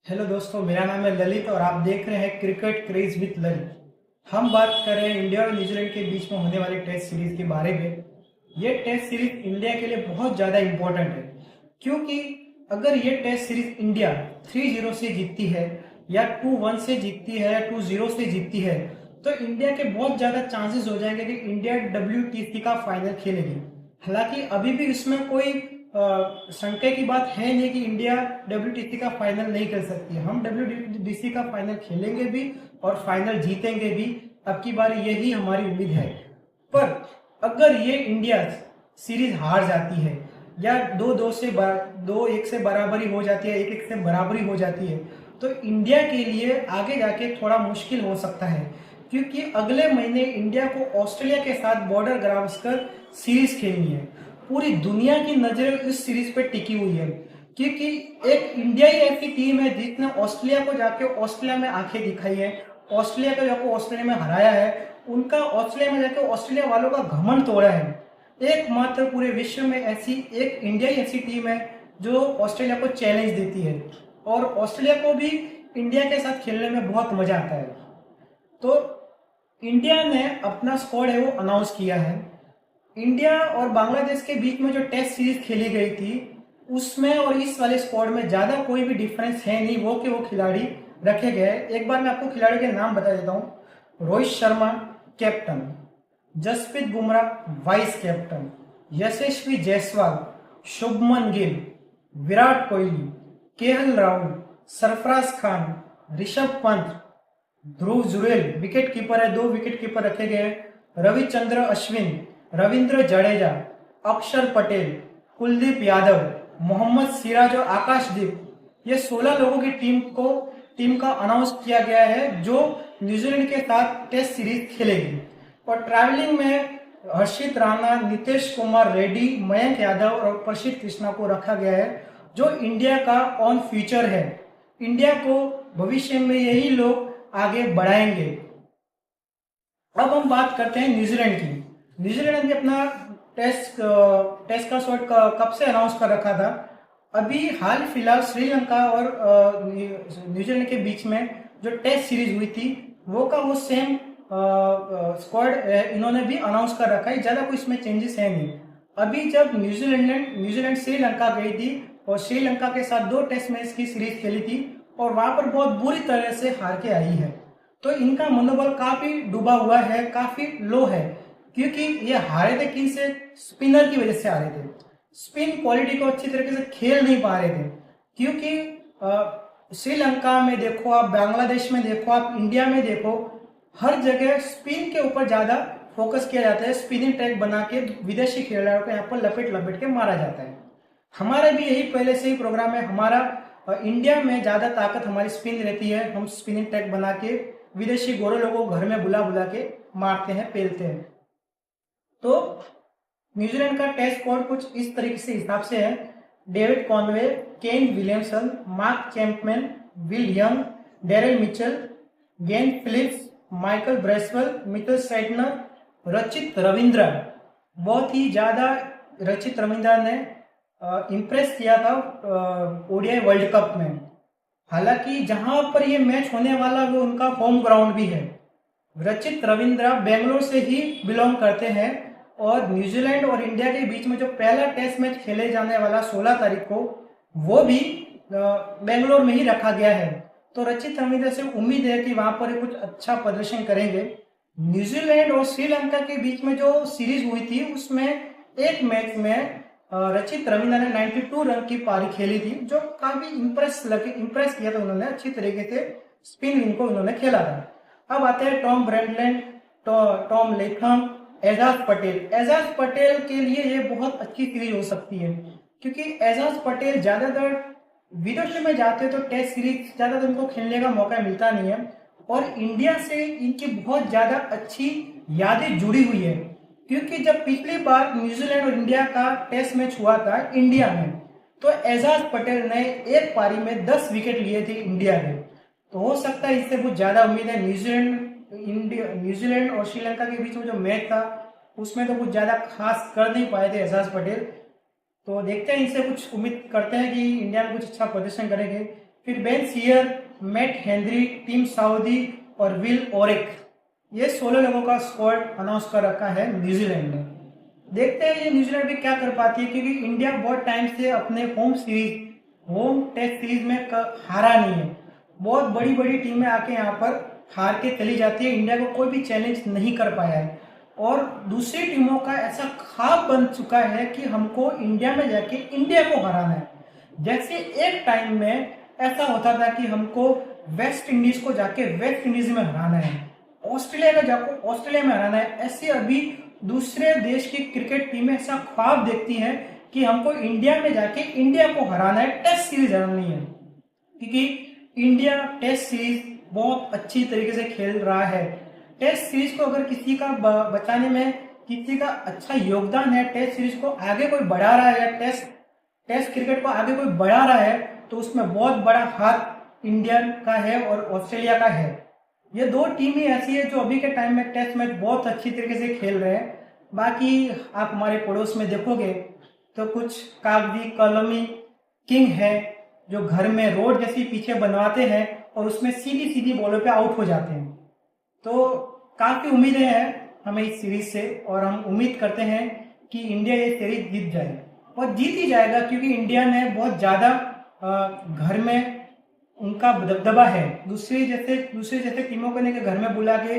Hello दोस्तों, मेरा नाम है ललित और आप देख रहे हैं क्रिकेट क्रेज विद ललित। हम बात कर रहे हैं इंडिया और न्यूजीलैंड के बीच में होने वाली टेस्ट सीरीज के बारे में। ये टेस्ट सीरीज इंडिया के लिए बहुत ज़्यादा इम्पोर्टेंट है, क्योंकि अगर ये टेस्ट सीरीज इंडिया 3-0 से जीतती है या 2-1 से जीतती है या 2-0 से जीतती है, तो इंडिया के बहुत ज़्यादा चांसेस हो जाएंगे कि इंडिया WTC का फाइनल खेलेगी। हालांकि अभी भी इसमें कोई शंका की बात है नहीं कि इंडिया WTC का फाइनल नहीं कर सकती है। हम WTC का फाइनल खेलेंगे भी और फाइनल जीतेंगे भी। अब की बार यही हमारी उम्मीद है। पर अगर ये इंडिया सीरीज हार जाती है या 2-1 से बराबरी हो जाती है, 1-1 से बराबरी हो जाती है, तो इंडिया के लिए आगे जाके थोड़ा मुश्किल हो सकता है, क्योंकि अगले महीने इंडिया को ऑस्ट्रेलिया के साथ बॉर्डर गावस्कर सीरीज खेलनी है। पूरी दुनिया की नजर इस सीरीज पे टिकी हुई है, क्योंकि एक इंडिया ही ऐसी टीम है जिसने ऑस्ट्रेलिया को जाके ऑस्ट्रेलिया में आंखें दिखाई है, ऑस्ट्रेलिया को जाकर ऑस्ट्रेलिया में हराया है, उनका ऑस्ट्रेलिया में जाकर ऑस्ट्रेलिया वालों का घमंड तोड़ा है। एकमात्र पूरे विश्व में ऐसी एक इंडिया ही ऐसी टीम है जो ऑस्ट्रेलिया को चैलेंज देती है, और ऑस्ट्रेलिया को भी इंडिया के साथ खेलने में बहुत मजा आता है। तो इंडिया ने अपना स्क्वाड है वो अनाउंस किया है। इंडिया और बांग्लादेश के बीच में जो टेस्ट सीरीज खेली गई थी, उसमें और इस वाले स्क्वाड में ज्यादा कोई भी डिफरेंस है नहीं, वो के वो खिलाड़ी रखे गए। एक बार मैं आपको खिलाड़ियों के नाम बता देता हूँ। Rohit Sharma captain, Jasprit Bumrah vice captain, Yashasvi Jaiswal, Shubman Gill, Virat Kohli, KL Rahul, Sarfaraz Khan, Rishabh Pant, Dhruv Jurel wicket keeper है, 2 विकेट कीपर रखे गए हैं, रविचंद्र अश्विन, रविंद्र जडेजा, अक्षर पटेल, कुलदीप यादव, मोहम्मद सिराज और आकाशदीप। ये 16 लोगों की टीम का अनाउंस किया गया है जो न्यूजीलैंड के साथ टेस्ट सीरीज खेलेगी। और ट्रैवलिंग में हर्षित राणा, नीतीश कुमार रेड्डी, मयंक यादव और प्रसिद्ध कृष्णा को रखा गया है, जो इंडिया का ऑन फ्यूचर है। इंडिया को भविष्य में यही लोग आगे बढ़ाएंगे। अब हम बात करते हैं न्यूजीलैंड की। न्यूजीलैंड ने अपना टेस्ट का शॉट कब से अनाउंस कर रखा था। अभी हाल फिलहाल श्रीलंका और न्यूजीलैंड के बीच में जो टेस्ट सीरीज हुई थी, वो का वो सेम स्क्वाड इन्होंने भी अनाउंस कर रखा है। ज्यादा कोई इसमें चेंजेस है नहीं। अभी जब न्यूजीलैंड श्रीलंका गई थी और श्रीलंका के साथ 2 टेस्ट मैच की सीरीज खेली थी और वहां पर बहुत बुरी तरह से हार के आई है, तो इनका मनोबल काफी डूबा हुआ है, काफी लो है, क्योंकि ये हारे थे किनसे? स्पिनर की वजह से हारे थे। स्पिन क्वालिटी को अच्छी तरीके से खेल नहीं पा रहे थे, क्योंकि श्रीलंका में देखो आप, बांग्लादेश में देखो आप, इंडिया में देखो, हर जगह स्पिन के ऊपर ज्यादा फोकस किया जाता है। स्पिनिंग ट्रैक बना के विदेशी खिलाड़ियों को यहाँ पर लपेट लपेट के मारा जाता है। हमारा भी यही पहले से ही प्रोग्राम है। हमारा इंडिया में ज्यादा ताकत हमारी स्पिन रहती है। हम स्पिनिंग ट्रैक बना के विदेशी गोरे लोगों को घर में बुला बुला के मारते हैं, पेलते हैं। तो न्यूजीलैंड का टेस्ट स्क्वाड कुछ इस तरीके से हिसाब से है। David Conway, Kane Williamson, Mark Chapman, Will Young, Daryl Mitchell, Glenn Phillips, Michael Bracewell, Mitchell Santner, Rachin Ravindra. बहुत ही ज्यादा रचित रविंद्र ने इम्प्रेस किया था ODI वर्ल्ड कप में। हालांकि जहां पर ये मैच होने वाला वो उनका होम ग्राउंड भी है। रचित रविंद्र बेंगलोर से ही बिलोंग करते हैं, और न्यूजीलैंड और इंडिया के बीच में जो पहला टेस्ट मैच खेले जाने वाला 16 तारीख को, वो भी बेंगलोर में ही रखा गया है। तो रचित रविंद्र से उम्मीद है कि वहां पर कुछ अच्छा प्रदर्शन करेंगे। न्यूजीलैंड और श्रीलंका के बीच में जो सीरीज हुई थी, उसमें एक मैच में रचित रविंद्र ने 92 रन की पारी खेली थी, जो काफी इंप्रेस किया था उन्होंने। अच्छी तरीके से स्पिन इनको उन्होंने खेला था। अब आते हैं Tom Blundell, Tom Latham, Ajaz Patel. Ajaz Patel के लिए ये बहुत अच्छी सीरीज हो सकती है, क्योंकि एजाज पटेल ज्यादातर विदेशों में जाते हैं तो टेस्ट सीरीज ज्यादातर उनको खेलने का मौका मिलता नहीं है, और इंडिया से इनकी बहुत ज्यादा अच्छी यादें जुड़ी हुई है। क्योंकि जब पिछली बार न्यूजीलैंड और इंडिया का टेस्ट मैच हुआ था इंडिया में, तो एजाज पटेल ने एक पारी में 10 विकेट लिए थे इंडिया के। तो हो सकता है इससे कुछ ज्यादा उम्मीद है। न्यूजीलैंड और श्रीलंका के बीच में जो मैच था, उसमें तो कुछ ज्यादा खास कर नहीं पाए थे एजाज पटेल। तो देखते हैं, इनसे कुछ उम्मीद करते हैं कि इंडिया में कुछ अच्छा प्रदर्शन करेंगे, फिर Ben Sears, Matt Henry, Tim Southee और विल ओरिक, ये 16 लोगों का स्क्वाड अनाउंस कर रखा है न्यूजीलैंड ने। देखते हैं ये न्यूजीलैंड भी क्या कर पाती है, क्योंकि इंडिया बहुत टाइम से अपने होम टेस्ट सीरीज में हारा नहीं है। बहुत बड़ी बड़ी टीमें आके यहाँ पर हार के चली जाती है, इंडिया को कोई भी चैलेंज नहीं कर पाया है। और दूसरी टीमों का ऐसा ख्वाब बन चुका है कि हमको इंडिया में जाके इंडिया को हराना है। जैसे एक टाइम में ऐसा होता था कि हमको वेस्ट इंडीज को जाके वेस्ट इंडीज में हराना है, ऑस्ट्रेलिया को जाकर ऑस्ट्रेलिया में हराना है। ऐसे अभी दूसरे देश की क्रिकेट टीमें ऐसा ख्वाब देखती हैं कि हमको इंडिया में जाके इंडिया को हराना है, टेस्ट सीरीज हरानी है। क्योंकि इंडिया टेस्ट सीरीज बहुत अच्छी तरीके से खेल रहा है। टेस्ट सीरीज को अगर किसी का बचाने में किसी का अच्छा योगदान है, टेस्ट सीरीज को आगे कोई बढ़ा रहा है या टेस्ट क्रिकेट को आगे कोई बढ़ा रहा है, तो उसमें बहुत बड़ा हाथ इंडिया का है और ऑस्ट्रेलिया का है। ये दो टीम ही ऐसी है जो अभी के टाइम में टेस्ट मैच बहुत अच्छी तरीके से खेल रहे हैं। बाकी आप हमारे पड़ोस में देखोगे तो कुछ कागजी कलमी किंग है जो घर में रोड जैसी पीछे बनवाते हैं और उसमें सीधी सीधी बॉलों पे आउट हो जाते हैं। तो काफ़ी उम्मीदें हैं हमें इस सीरीज से, और हम उम्मीद करते हैं कि इंडिया ये सीरीज जीत जाए, और जीत ही जाएगा, क्योंकि इंडिया ने बहुत ज़्यादा घर में उनका दबदबा है। दूसरी जैसे टीमों को लेकर घर में बुला के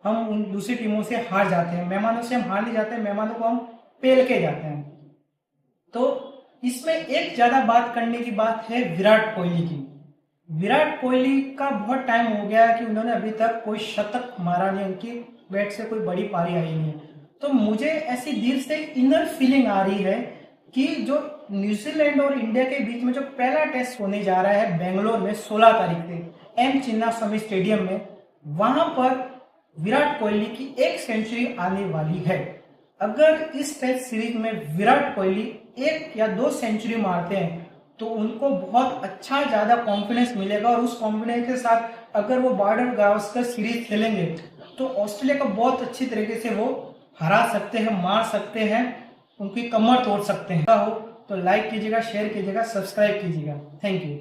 हम उन दूसरी टीमों से हार जाते हैं। मेहमानों से हम हार नहीं जाते, मेहमानों को हम पेल के जाते हैं। तो इसमें एक ज़्यादा बात करने की बात है विराट कोहली की। विराट कोहली का बहुत टाइम हो गया है कि उन्होंने अभी तक कोई शतक मारा नहीं, उनकी बैट से कोई बड़ी पारी आई नहीं। तो मुझे ऐसी दिल से इनर फीलिंग आ रही है कि जो न्यूजीलैंड और इंडिया के बीच में जो पहला टेस्ट होने जा रहा है बेंगलोर में 16 तारीख से एम चिन्नास्वामी स्टेडियम में, वहां पर विराट कोहली की 1 सेंचुरी आने वाली है। अगर इस टेस्ट सीरीज में विराट कोहली 1 या 2 सेंचुरी मारते हैं तो उनको बहुत अच्छा ज़्यादा कॉन्फिडेंस मिलेगा, और उस कॉन्फिडेंस के साथ अगर वो बॉर्डर गावस्कर सीरीज खेलेंगे तो ऑस्ट्रेलिया को बहुत अच्छी तरीके से वो हरा सकते हैं, मार सकते हैं, उनकी कमर तोड़ सकते हैं। हो तो लाइक कीजिएगा, शेयर कीजिएगा, सब्सक्राइब कीजिएगा। Thank you.